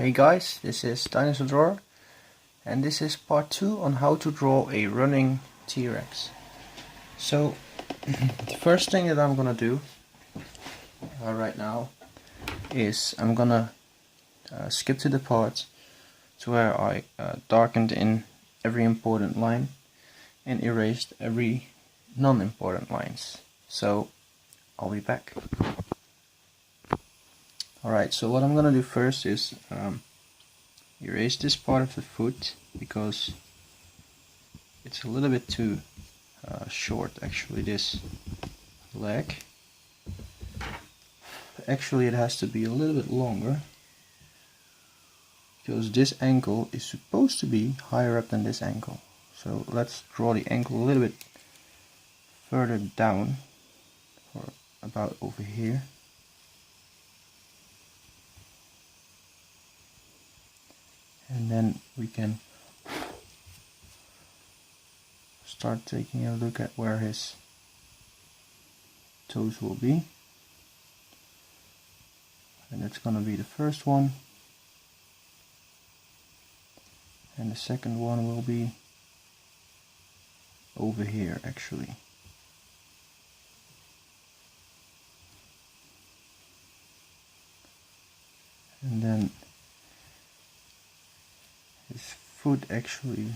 Hey guys, this is Dinosaur Drawer, and this is part 2 on how to draw a running T-Rex. So, the first thing that I'm gonna do right now is I'm gonna skip to the part to where I darkened in every important line and erased every non-important lines. So, I'll be back. Alright, so what I'm gonna do first is erase this part of the foot because it's a little bit too short, actually, this leg. Actually, it has to be a little bit longer because this ankle is supposed to be higher up than this ankle. So let's draw the ankle a little bit further down, or about over here. And then we can start taking a look at where his toes will be. And it's going to be the first one. And the second one will be over here, actually. And then his foot actually,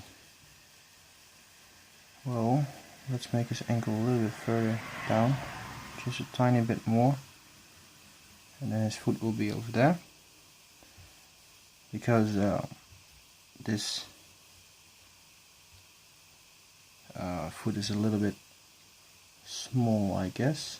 well, let's make his ankle a little bit further down, just a tiny bit more, and then his foot will be over there, because this foot is a little bit small, I guess.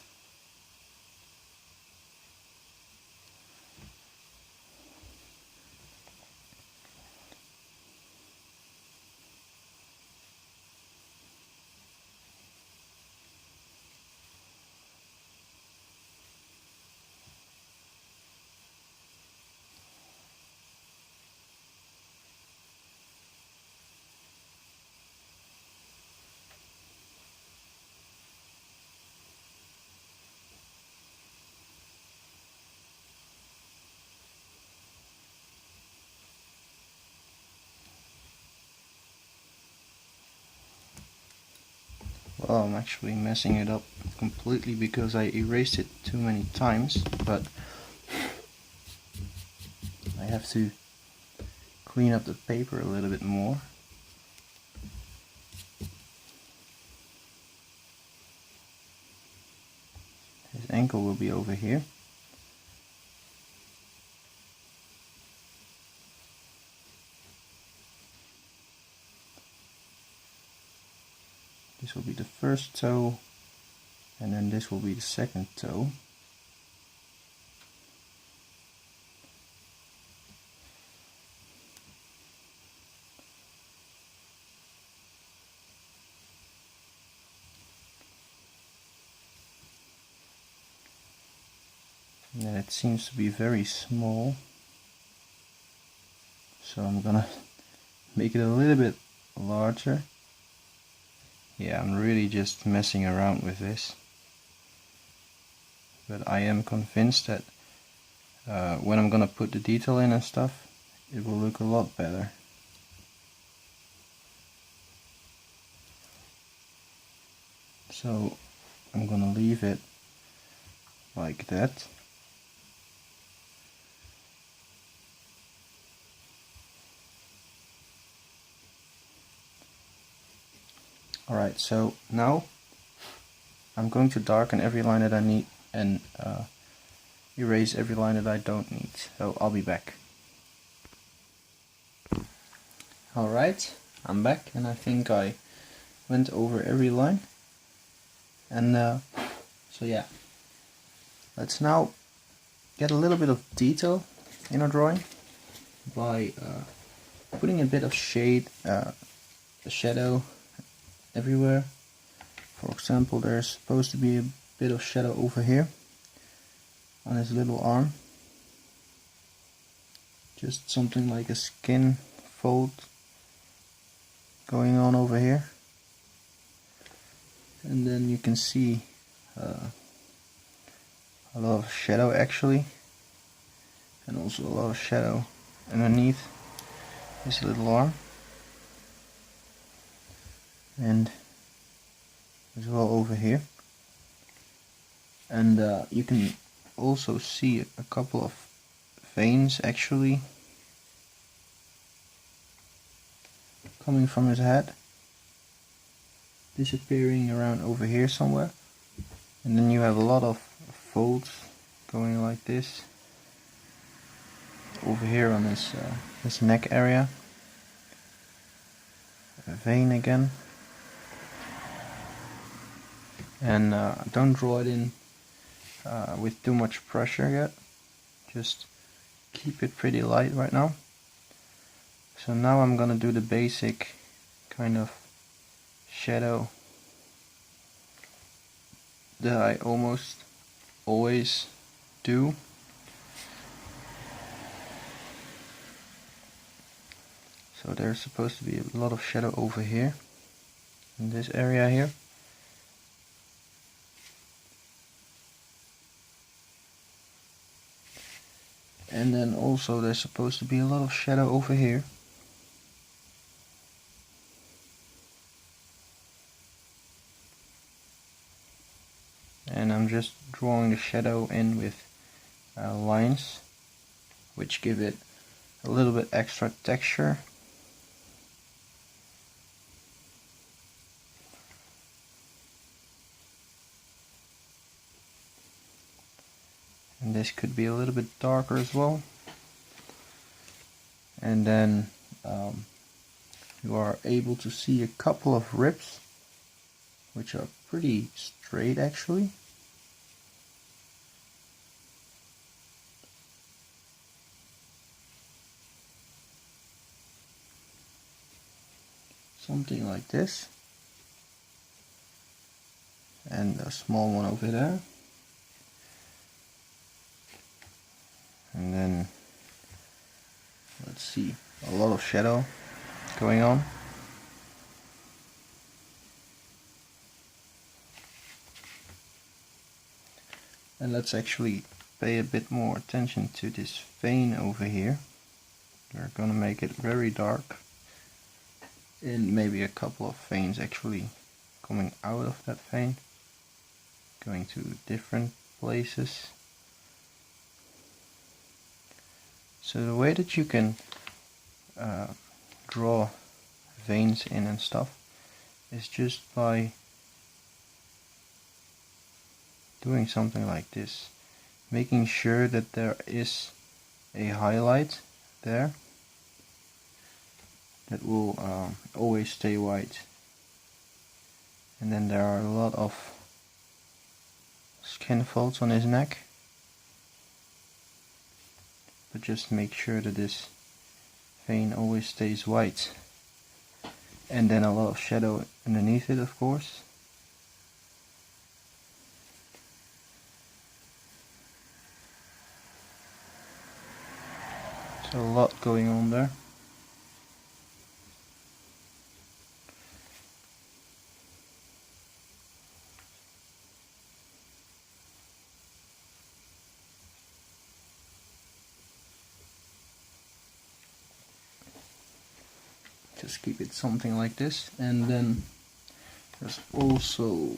Well, I'm actually messing it up completely because I erased it too many times, but I have to clean up the paper a little bit more. His ankle will be over here. This will be the first toe, and then this will be the second toe. And then it seems to be very small, so I'm gonna make it a little bit larger. Yeah, I'm really just messing around with this, but I am convinced that when I'm gonna put the detail in and stuff, it will look a lot better. So I'm gonna leave it like that. Alright, so now I'm going to darken every line that I need and erase every line that I don't need. So I'll be back. Alright, I'm back, and I think I went over every line. And so yeah, let's now get a little bit of detail in our drawing by putting a bit of shade, a shadow everywhere. For example, there's supposed to be a bit of shadow over here on his little arm, just something like a skin fold going on over here, and then you can see a lot of shadow actually, and also a lot of shadow underneath his little arm, and as well over here. And you can also see a couple of veins actually coming from his head, disappearing around over here somewhere. And then you have a lot of folds going like this over here on his neck area. A vein again. And don't draw it in with too much pressure yet. Just keep it pretty light right now. So now I'm gonna do the basic kind of shadow that I almost always do. So there's supposed to be a lot of shadow over here, in this area here. And then also there's supposed to be a lot of shadow over here. And I'm just drawing the shadow in with lines, which give it a little bit extra texture. And this could be a little bit darker as well. And then you are able to see a couple of ribs, which are pretty straight actually. Something like this. And a small one over there. And then, let's see, a lot of shadow going on. And let's actually pay a bit more attention to this vein over here. We're gonna make it very dark. And maybe a couple of veins actually coming out of that vein, going to different places. So the way that you can draw veins in and stuff is just by doing something like this, making sure that there is a highlight there that will always stay white. And then there are a lot of skin folds on his neck, but just make sure that this vein always stays white. And then a lot of shadow underneath it, of course. So a lot going on there. Just keep it something like this. And then there's also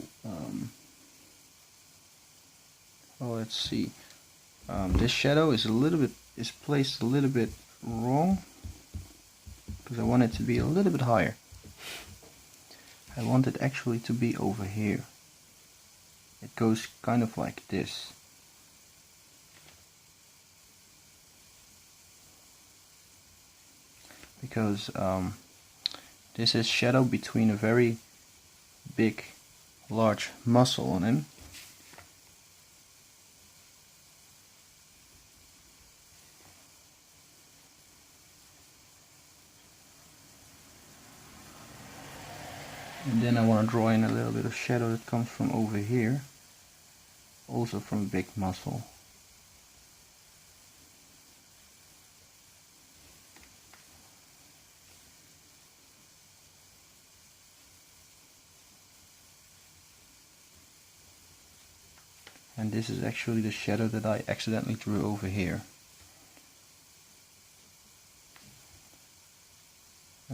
well, let's see, this shadow is placed a little bit wrong, because I want it to be a little bit higher. I want it actually to be over here. It goes kind of like this. Because this is shadow between a very big, large muscle on him. And then I want to draw in a little bit of shadow that comes from over here, also from a big muscle. And this is actually the shadow that I accidentally drew over here.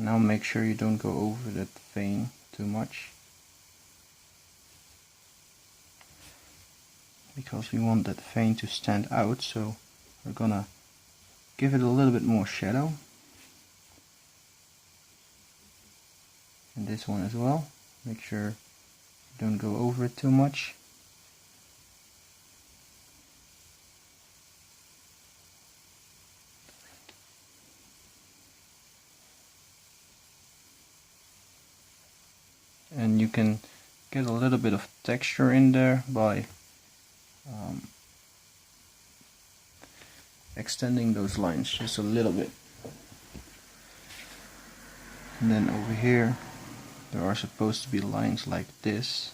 now make sure you don't go over that vein too much, because we want that vein to stand out, so we're gonna give it a little bit more shadow. And this one as well. Make sure you don't go over it too much. And you can get a little bit of texture in there by extending those lines just a little bit. And then over here there are supposed to be lines like this.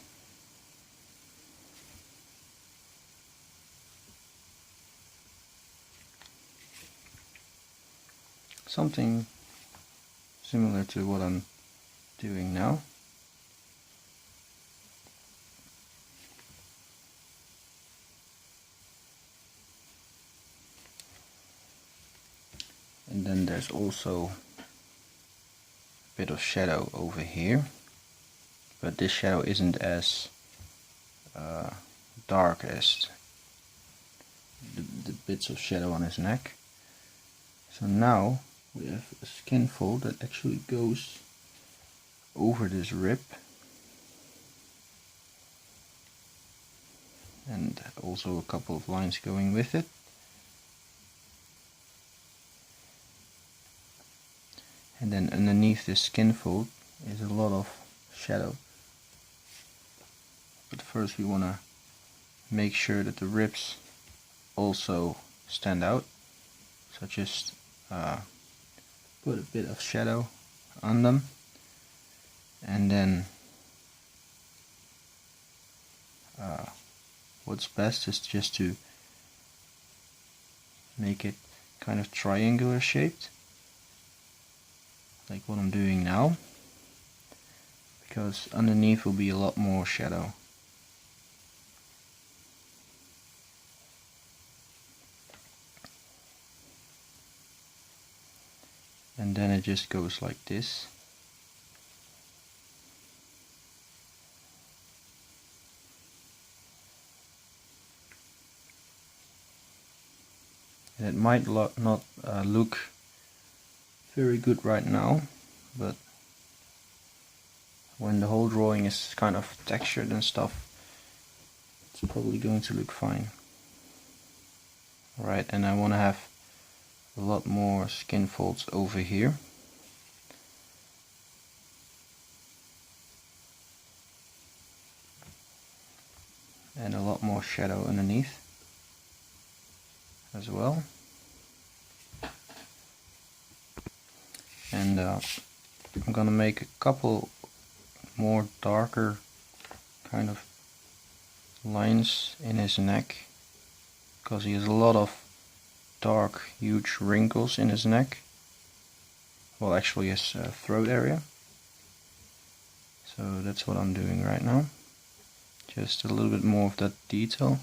Something similar to what I'm doing now. And then there's also a bit of shadow over here, but this shadow isn't as dark as the bits of shadow on his neck. So now we have a skin fold that actually goes over this rib, and also a couple of lines going with it. And then underneath this skin fold is a lot of shadow. But first we want to make sure that the ribs also stand out. So just put a bit of shadow on them. And then what's best is just to make it kind of triangular shaped, like what I'm doing now, because underneath will be a lot more shadow. And then it just goes like this. And it might not look very good right now, but when the whole drawing is kind of textured and stuff, it's probably going to look fine. Alright, and I want to have a lot more skin folds over here. And a lot more shadow underneath as well. And I'm gonna make a couple more darker kind of lines in his neck, because he has a lot of dark, huge wrinkles in his neck. Well, actually his throat area. So that's what I'm doing right now. Just a little bit more of that detail.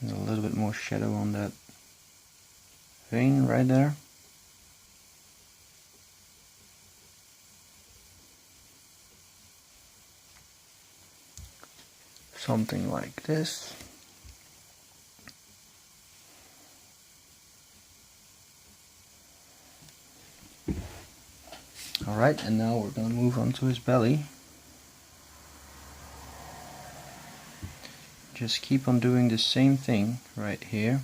And a little bit more shadow on that vein right there. Something like this. Alright, and now we're gonna move on to his belly. Just keep on doing the same thing right here.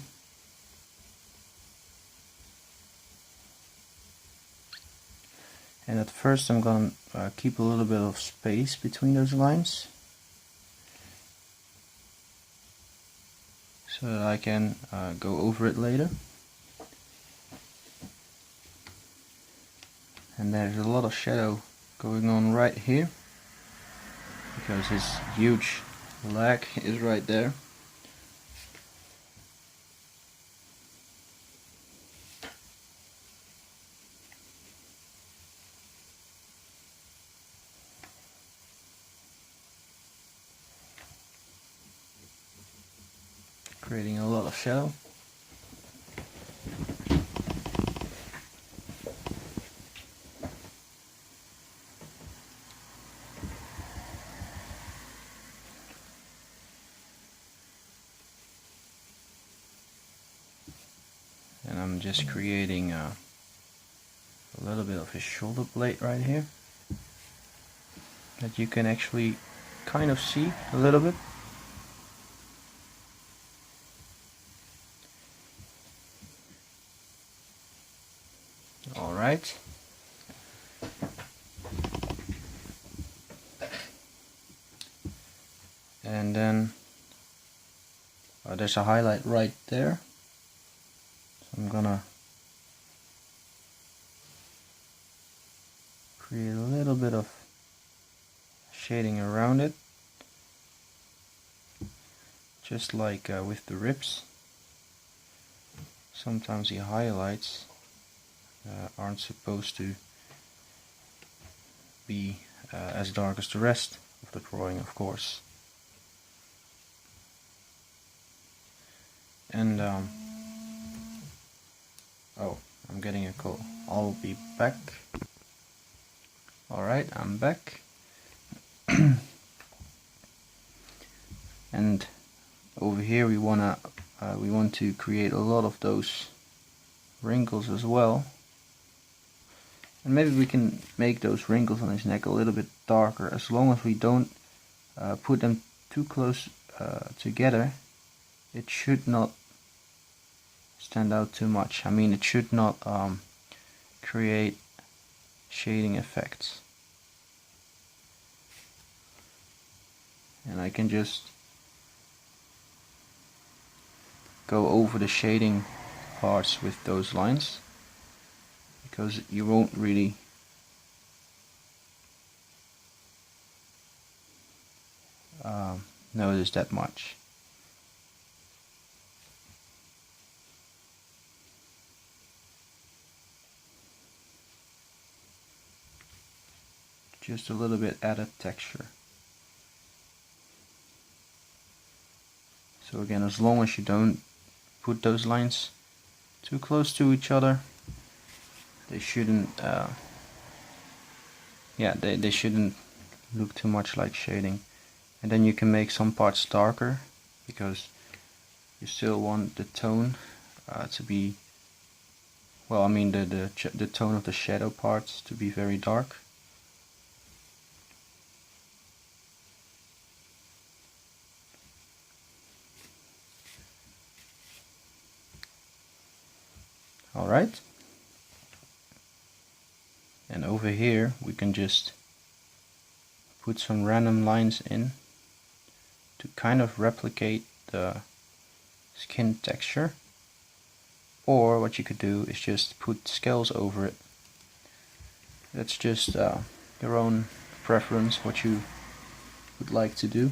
And at first I'm gonna keep a little bit of space between those lines, so that I can go over it later. And there's a lot of shadow going on right here, because his huge leg is right there. creating a lot of shadow. And I'm just creating a little bit of his shoulder blade right here, that you can actually kind of see a little bit. Alright. And then there's a highlight right there. So I'm gonna create a little bit of shading around it, just like with the ribs. Sometimes the highlights aren't supposed to be as dark as the rest of the drawing, of course. And oh, I'm getting a call. I'll be back. Alright, I'm back. And over here we want to create a lot of those wrinkles as well. And maybe we can make those wrinkles on his neck a little bit darker, as long as we don't put them too close together. It should not stand out too much. I mean, it should not create shading effects. And I can just go over the shading parts with those lines, because you won't really notice that much. Just a little bit added texture. So again, as long as you don't put those lines too close to each other, they shouldn't they shouldn't look too much like shading. And then you can make some parts darker, because you still want the tone to be, well, I mean the tone of the shadow parts to be very dark. Alright. And over here we can just put some random lines in to kind of replicate the skin texture. Or what you could do is just put scales over it. That's just your own preference, what you would like to do.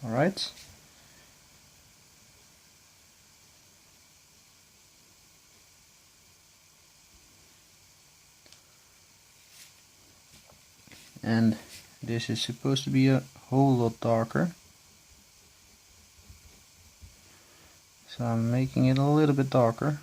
Alright. And this is supposed to be a whole lot darker. So I'm making it a little bit darker.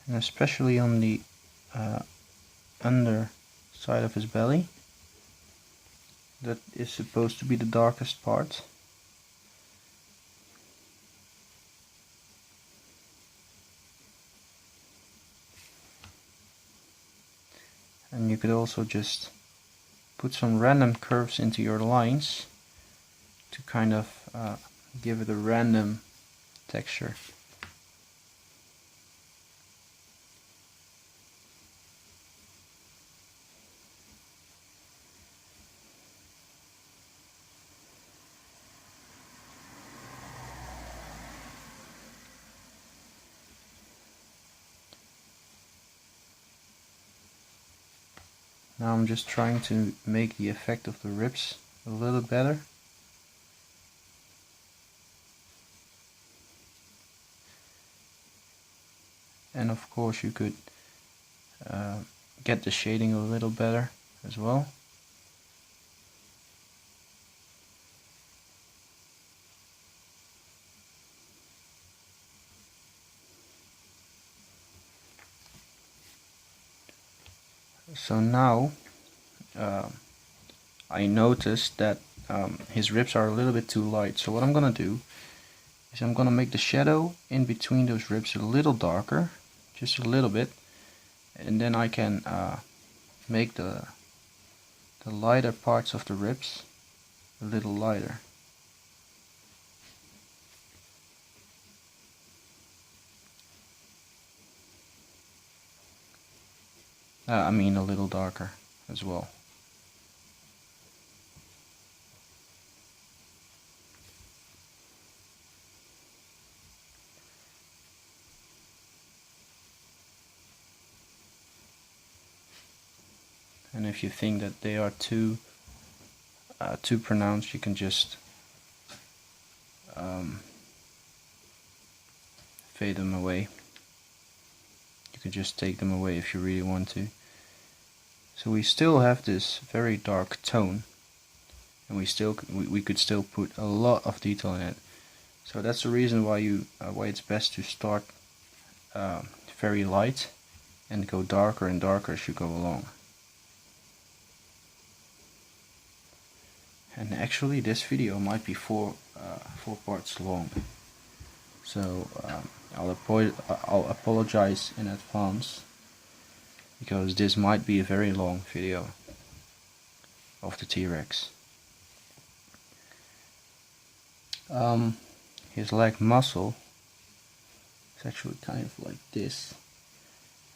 And especially on the under side of his belly. That is supposed to be the darkest part. And you could also just put some random curves into your lines to kind of give it a random texture. Now I'm just trying to make the effect of the ribs a little better. and of course you could get the shading a little better as well. So now I noticed that his ribs are a little bit too light. So what I'm gonna do is I'm gonna make the shadow in between those ribs a little darker, just a little bit, and then I can make the lighter parts of the ribs a little lighter. I mean a little darker as well. And if you think that they are too pronounced, you can just fade them away. You can just take them away if you really want to. So we still have this very dark tone, and we could still put a lot of detail in it. So that's the reason why it's best to start very light and go darker and darker as you go along. And actually this video might be four parts long, so I'll apologize in advance, because this might be a very long video of the T-Rex. His leg muscle is actually kind of like this,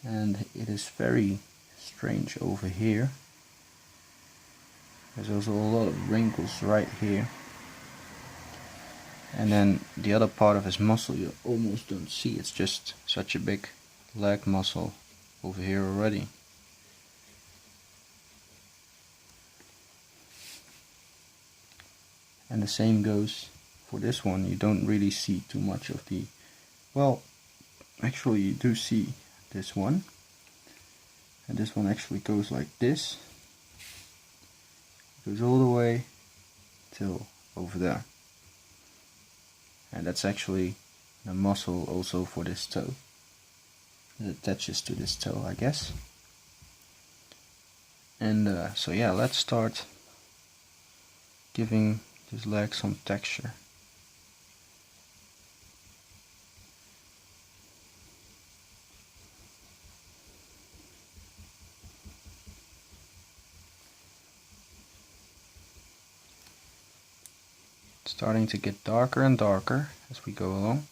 and it is very strange over here. There's also a lot of wrinkles right here, and then the other part of his muscle you almost don't see. It's just such a big leg muscle over here already. And the same goes for this one. You don't really see too much of the, well, actually you do see this one, and this one actually goes like this. Goes all the way till over there, and that's actually the muscle also for this toe. It attaches to this toe, I guess. And so yeah, let's start giving this leg some texture. Starting to get darker and darker as we go along.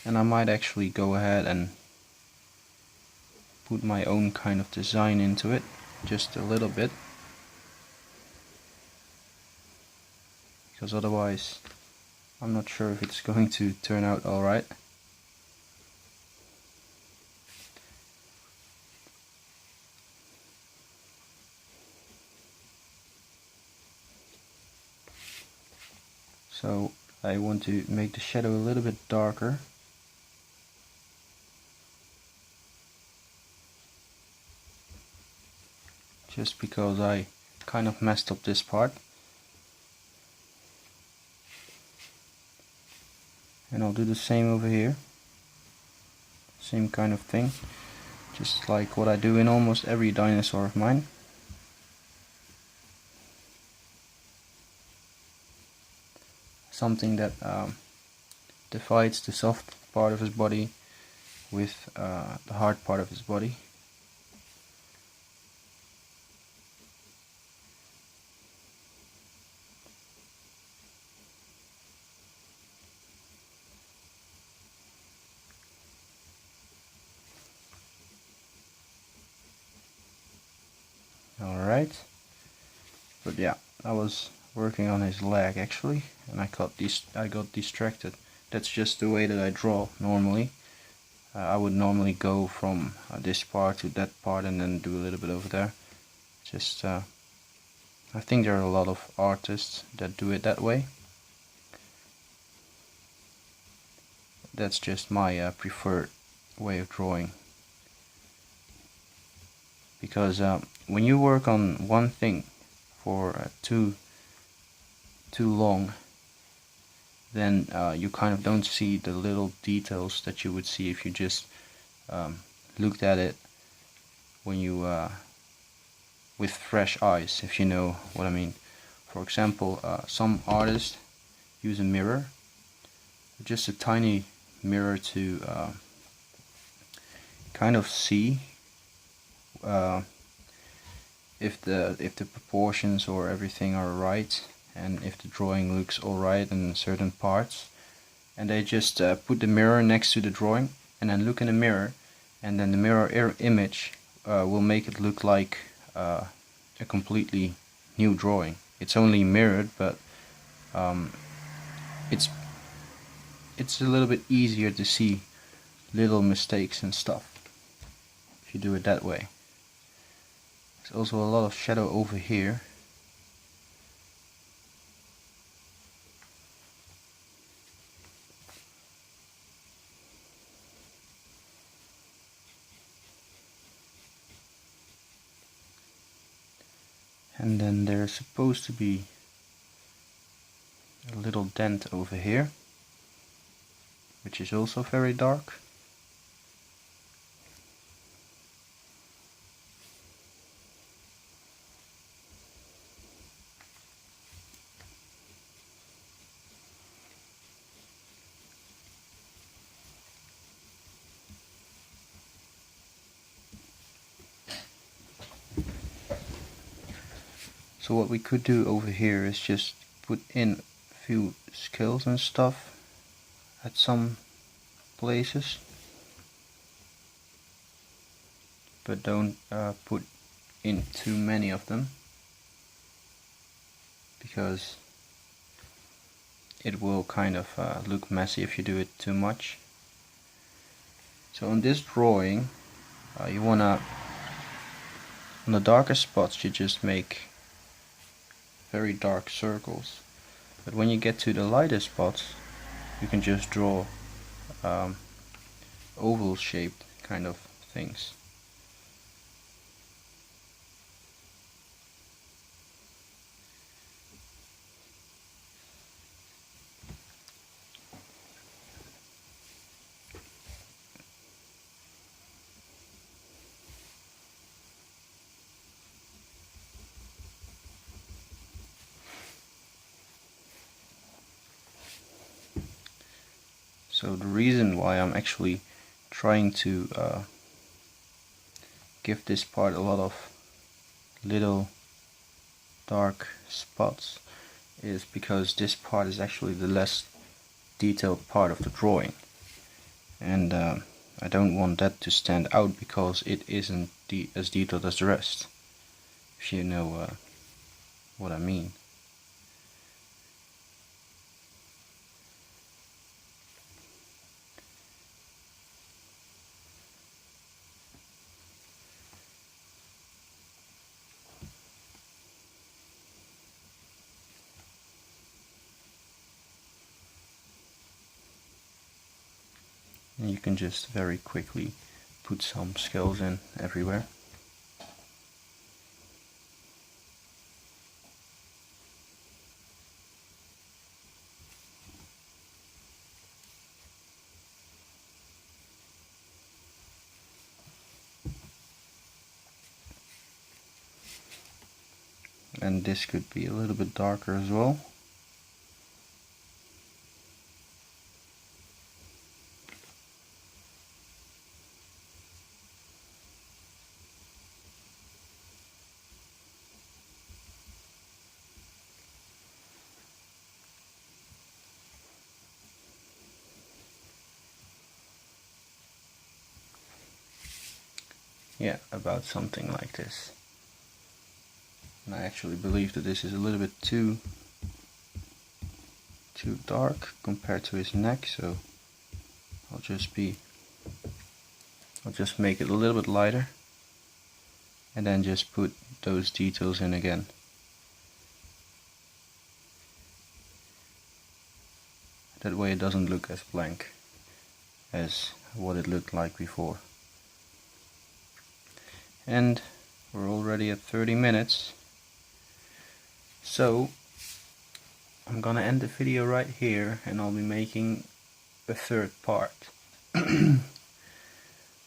And I might actually go ahead and put my own kind of design into it, just a little bit, because otherwise I'm not sure if it's going to turn out alright. So I want to make the shadow a little bit darker. Just because I kind of messed up this part. And I'll do the same over here. Same kind of thing. Just like what I do in almost every dinosaur of mine. Something that divides the soft part of his body with the hard part of his body. Alright, but yeah, I was working on his leg actually, and I got distracted. That's just the way that I draw normally. I would normally go from this part to that part and then do a little bit over there. Just I think there are a lot of artists that do it that way. that's just my preferred way of drawing. Because when you work on one thing for too long, then you kind of don't see the little details that you would see if you just looked at it when you with fresh eyes, if you know what I mean. For example, some artists use a mirror, just a tiny mirror, to kind of see if the proportions or everything are right, and if the drawing looks alright in certain parts. And they just put the mirror next to the drawing and then look in the mirror, and then the mirror image will make it look like a completely new drawing. It's only mirrored, but it's a little bit easier to see little mistakes and stuff if you do it that way. There's also a lot of shadow over here. And then there's supposed to be a little dent over here, which is also very dark. So what we could do over here is just put in a few scales and stuff at some places, but don't put in too many of them, because it will kind of look messy if you do it too much. So on this drawing, you wanna, on the darker spots, you just make very dark circles, but when you get to the lighter spots, you can just draw oval shaped kind of things. So the reason why I'm actually trying to give this part a lot of little dark spots is because this part is actually the less detailed part of the drawing, and I don't want that to stand out because it isn't as detailed as the rest, if you know what I mean. And you can just very quickly put some scales in everywhere. And this could be a little bit darker as well. Yeah, about something like this. And I actually believe that this is a little bit too dark compared to his neck, so I'll just make it a little bit lighter, and then just put those details in again. That way it doesn't look as blank. as what it looked like before. And we're already at 30 minutes, so I'm gonna end the video right here, and I'll be making a third part.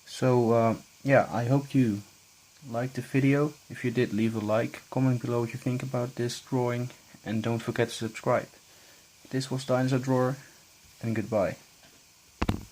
So yeah, I hope you liked the video. If you did, leave a like, comment below what you think about this drawing, and don't forget to subscribe. This was Dinosaur Drawer, and goodbye.